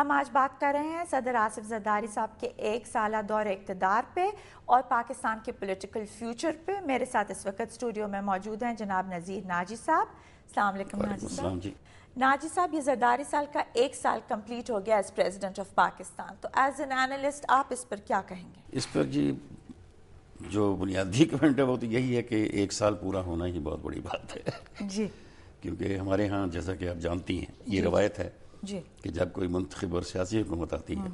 ہم آج بات کر رہے ہیں صدر آصف زرداری صاحب کے 1 سالہ دور اقتدار پہ اور پاکستان کے پولیٹیکل فیوچر پہ. میرے ساتھ اس وقت اسٹوڈیو میں موجود ہیں جناب نذیر ناجی صاحب. السلام علیکم ناجی صاحب. جی ناجی صاحب، یہ زرداری صاحب کا 1 سال کمپلیٹ ہو گیا ایز پریزیڈنٹ آف پاکستان، تو ایز این اینالسٹ آپ اس پر کیا کہیں گے؟ اس پر جی جو بنیادی کمنٹ ہے وہ تو یہی ہے کہ 1 سال پورا ہونا ہی بہت بڑی بات ہے جی. کیونکہ ہمارے ہاں جیسا کہ آپ جانتی ہیں یہ روایت ہے جی کہ جب کوئی منتخب اور سیاسی حکومت آتی ہے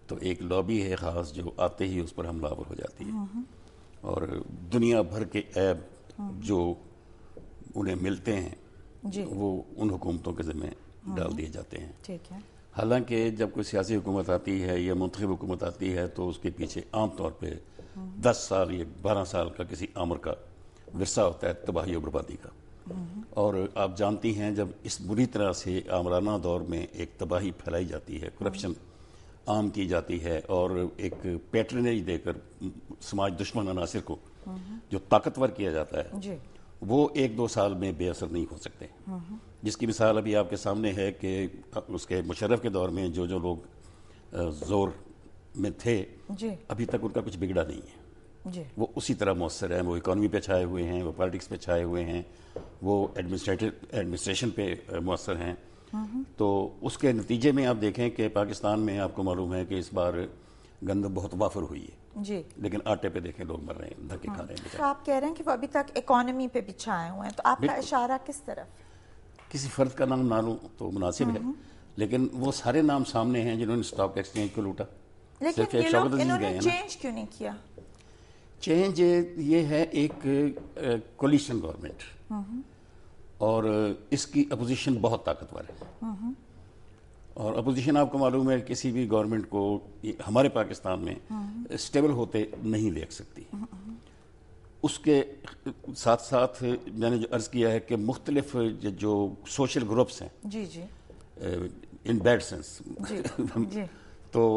تو ایک لابی ہے خاص جو آتے ہی اس پر حملہ آور ہو جاتی ہے اور دنیا بھر کے عیب جو انہیں ملتے ہیں جی وہ ان حکومتوں کے ذمہ ڈال دیے جاتے ہیں. ٹھیک ہے. حالانکہ جب کوئی سیاسی حکومت آتی ہے یا منتخب حکومت آتی ہے تو اس کے پیچھے عام طور پہ 10 سال یا 12 سال کا کسی آمر کا ورثہ ہوتا ہے تباہی و بربادی کا. اور آپ جانتی ہیں جب اس بری طرح سے آمرانہ دور میں ایک تباہی پھیلائی جاتی ہے، کرپشن عام کی جاتی ہے اور ایک پیٹرنیج دے کر سماج دشمن عناصر کو جو طاقتور کیا جاتا ہے جی وہ 1-2 سال میں بے اثر نہیں ہو سکتے. جس کی مثال ابھی آپ کے سامنے ہے کہ اس کے مشرف کے دور میں جو لوگ زور میں تھے جی ابھی تک ان کا کچھ بگڑا نہیں ہے. جی وہ اسی طرح مؤثر ہیں، وہ اکانومی پہ چھائے ہوئے ہیں، وہ پالیٹکس پہ چھائے ہوئے ہیں، وہ ایڈمنسٹریشن پہ مؤثر ہیں. تو اس کے نتیجے میں آپ دیکھیں کہ پاکستان میں آپ کو معلوم ہے کہ اس بار گندم بہت وافر ہوئی ہے جی. لیکن آٹے پہ دیکھیں لوگ مر رہے ہیں، دھکے کھا رہے ہیں. تو آپ کہہ رہے ہیں کہ وہ ابھی تک اکانومی پہ بھی چھائے ہوئے ہیں، تو آپ کا اشارہ کس طرف؟ کسی فرد کا نام نہ لوں تو مناسب ہے لیکن وہ سارے نام سامنے ہیں جنہوں نے اسٹاک ایکسچینج کو لوٹا. لیکن یہ لوگ انہوں نے چینج کیوں نہیں کیا؟ چینج یہ ہے ایک کولیشن گورنمنٹ اور اس کی اپوزیشن بہت طاقتور ہے اور اپوزیشن آپ کو معلوم ہے کسی بھی گورنمنٹ کو ہمارے پاکستان میں اسٹیبل ہوتے نہیں دیکھ سکتی. اس کے ساتھ ساتھ میں نے جو عرض کیا ہے کہ مختلف جو سوشل گروپس ہیں جی جی ان بیڈ سینس جی تو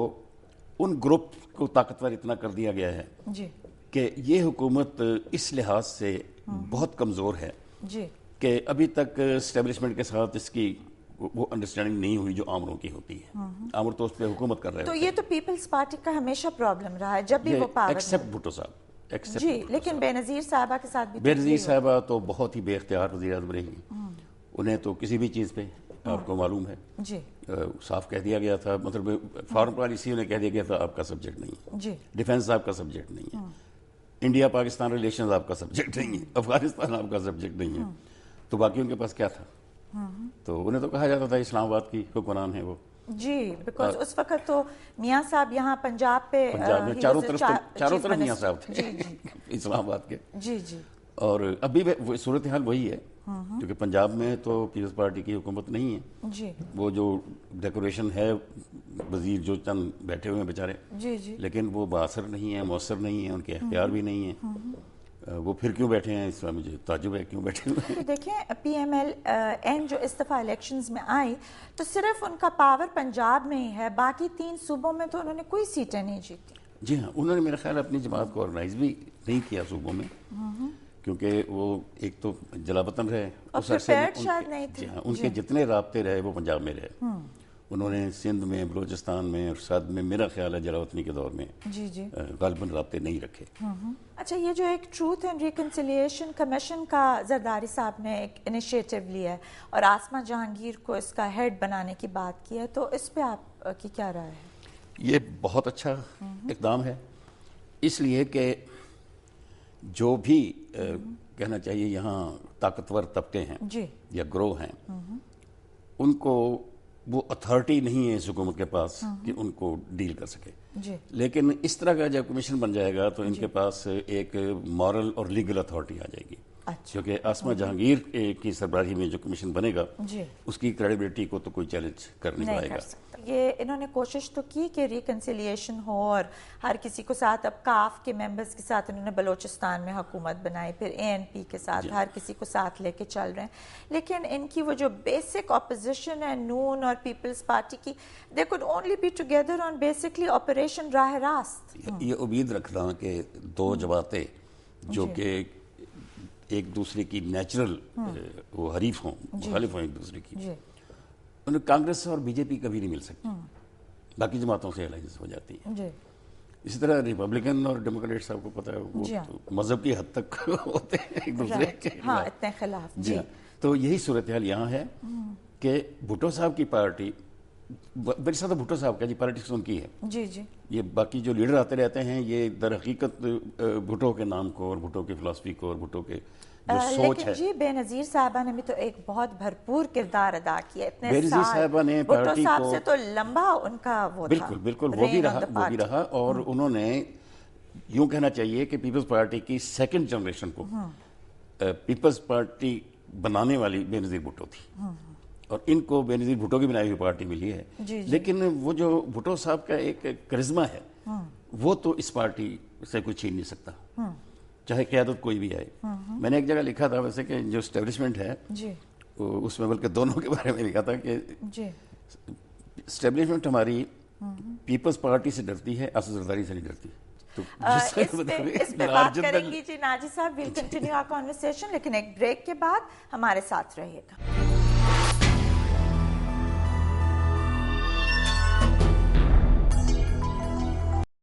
ان گروپ کو طاقتور اتنا کر دیا گیا ہے جی کہ یہ حکومت اس لحاظ سے بہت کمزور ہے جی کہ ابھی تک اسٹیبلشمنٹ کے ساتھ اس کی وہ انڈرسٹینڈنگ نہیں ہوئی جو آمروں کی ہوتی ہے. آمر تو اس پہ حکومت کر رہے تو ہیں. یہ تو پیپلز پارٹی کا ہمیشہ پرابلم رہا ہے جب بھی وہ پاور ایکسیپٹ بھٹو صاحب جی، لیکن بے نظیر صاحبہ کے ساتھ بھی بے نظیر صاحبہ تو بہت ہی بے اختیار وزیر اعظم رہی. انہیں تو کسی بھی چیز پہ آپ کو معلوم ہے جی صاف کہہ دیا گیا تھا، مطلب فارن پالیسی انہیں کہہ دیا گیا تھا آپ کا سبجیکٹ نہیں ہے، جی ڈیفنس آپ کا سبجیکٹ نہیں ہے، انڈیا پاکستان ریلیشنز آپ کا سبجیکٹ نہیں ہے، افغانستان آپ کا سبجیکٹ نہیں ہے. تو باقی ان کے پاس کیا تھا؟ تو انہیں تو کہا جاتا تھا اسلام آباد کی حکمران ہے وہ. جی بیکاز اس وقت تو میاں صاحب یہاں پنجاب پہ پنجاب میں چاروں طرف میاں صاحب تھے اسلام آباد کے. جی جی اور ابھی وہ صورتحال وہی ہے کیونکہ پنجاب میں تو پیپلز پارٹی کی حکومت نہیں ہے. جی وہ جو ڈیکوریشن ہے وزیر جو چند بیٹھے ہوئے ہیں بیچارے جی جی لیکن وہ باثر نہیں ہیں، مؤثر نہیں ہیں، ان کے اختیار بھی نہیں ہیں. وہ پھر کیوں بیٹھے ہیں اس میں مجھے تعجب ہے کیوں بیٹھے ہوئے ہیں. دیکھیں پی ایم ایل این جو اس دفعہ الیکشنز میں آئی تو صرف ان کا پاور پنجاب میں ہی ہے، باقی 3 صوبوں میں تو انہوں نے کوئی سیٹیں نہیں جیتی. جی ہاں، انہوں نے میرا خیال اپنی جماعت کو آرگنائز بھی نہیں کیا صوبوں میں کیونکہ وہ ایک تو جلا وطن رہے اس عرصے میں شاید نہیں تھے. جی ہاں، ان کے جتنے رابطے رہے وہ پنجاب میں رہے. انہوں نے سندھ میں، بلوچستان میں اور سرحد میں میرا خیال ہے جلا وطنی کے دور میں جی جی غالباً رابطے نہیں رکھے. اچھا، یہ جو ایک ٹروتھ اینڈ ریکنسیلیشن کمیشن کا زرداری صاحب نے ایک انیشیٹو لیا ہے اور آسمہ جہانگیر کو اس کا ہیڈ بنانے کی بات کی ہے، تو اس پہ آپ کی کیا رائے ہے؟ یہ بہت اچھا اقدام ہے اس لیے کہ جو بھی کہنا چاہیے یہاں طاقتور طبقے ہیں جی یا گروہ ہیں ان کو وہ اتھارٹی نہیں ہے اس حکومت کے پاس کہ ان کو ڈیل کر سکے. جی لیکن اس طرح کا جب کمیشن بن جائے گا تو ان کے پاس ایک مورل اور لیگل اتھارٹی آ جائے گی. اچھا کیونکہ آسمہ جہانگیر کی سربراہی میں جو کمیشن بنے گا جی اس کی کریڈیبلٹی کو تو کوئی چیلنج کر نہیں پائے گا. یہ انہوں نے کوشش تو کی کہ ریکنسیلیشن ہو اور ہر کسی کو ساتھ، اب کاف کے ممبرز کے ساتھ انہوں نے بلوچستان میں حکومت بنائی، پھر اے این پی کے ساتھ ہر کسی کو ساتھ لے کے چل رہے ہیں. لیکن ان کی وہ جو بیسک اپوزیشن ہے نون اور پیپلز پارٹی کی، they could only be together on basically operation راہ راست. یہ امید رکھتا ہوں کہ 2 جماعتیں جو کہ ایک دوسرے کی نیچرل وہ حریف ہوں، مخالف ہوں ایک دوسرے کی، انہیں کانگریس اور بی جے پی کبھی نہیں مل سکتی. باقی جماعتوں سے الائنس ہو جاتی ہے. جی اسی طرح ریپبلکن اور ڈیموکریٹ صاحب کو پتہ ہے وہ مذہب کی حد تک ہوتے ہیں ایک دوسرے کے. ہاں اتنے خلاف. جی تو یہی صورتحال یہاں ہے کہ بھٹو صاحب کی پارٹی میرے ساتھ بھٹو صاحب کا جی پالیٹکس ان کی ہے. جی جی یہ باقی جو لیڈر آتے رہتے ہیں یہ در حقیقت بھٹو کے نام کو اور بھٹو کی فلسفی کو اور بھٹو کے جو سوچ ہے. لیکن جی بے نظیر صاحبہ نے بھی تو ایک بہت بھرپور کردار ادا کیا اتنے بے نظیر صاحبہ نے بھٹو پارٹی صاحب کو سے تو لمبا ان کا وہ تھا. بالکل بالکل وہ بھی رہا اور انہوں نے یوں کہنا چاہیے کہ پیپلز پارٹی کی سیکنڈ جنریشن کو پیپلز پارٹی بنانے والی بے نظیر بھٹو تھی اور ان کو بے نظیر بھٹو کی بنائی ہوئی پارٹی ملی ہے. لیکن وہ جو بھٹو صاحب کا ایک کرزمہ ہے وہ تو اس پارٹی سے کوئی چھین نہیں سکتا چاہے قیادت کوئی بھی آئے. میں نے ایک جگہ لکھا تھا ویسے کہ جو اسٹیبلشمنٹ ہے اس میں بلکہ دونوں کے بارے میں لکھا تھا کہ اسٹیبلشمنٹ ہماری پیپلز پارٹی سے ڈرتی ہے، اسد زرداری سے نہیں ڈرتی. اس پہ بات کریں گی جی ناجی صاحب. ویل کنٹینیو آور کنورسیشن لیکن ایک بریک کے بعد ہمارے ساتھ رہیے گا.